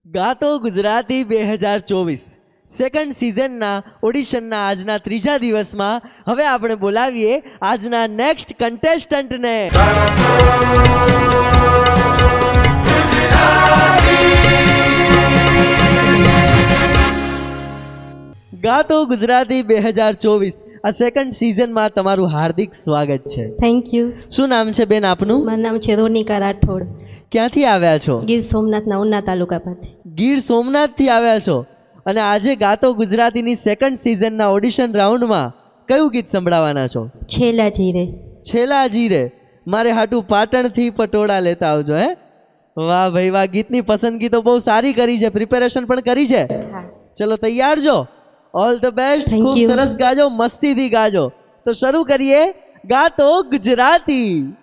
ગાતો Gujarati 2024 second સિઝનના ઓડિશનના આજના ત્રીજા દિવસમાં હવે આપણે બોલાવીએ આજના નેક્સ્ટ કન્ટેસ્ટન્ટને. ગાતો ગુજરાતી 2024 આ સેકન્ડ સિઝનમાં તમારું હાર્દિક સ્વાગત છે. Thank you. શું નામ છે બેન આપનું? મારું નામ છે રોનિકા રાઠોડ. ક્યાંથી આવ્યા છો? ગીર સોમનાથના ઉના તાલુકા પાસે. ગીર સોમનાથથી આવ્યા છો અને આજે ગાતો ગુજરાતીની સેકન્ડ સિઝનના ઓડિશન રાઉન્ડમાં કયું ગીત સંભળાવવાના છો? છેલા જીરે. છેલા જીરે. મારે હાટું પાટણથી પટોળા લેતા આવજો. હે વાહ ભાઈ વાહ, ગીતની પસંદગી તો બહુ સારી કરી છે, પ્રિપેરેશન પણ કરી છે. ચલો તૈયાર છો? All the best. ખૂબ સરસ ગાજો, મસ્તીથી ગાજો. તો શરૂ કરીએ ગાતો ગુજરાતી.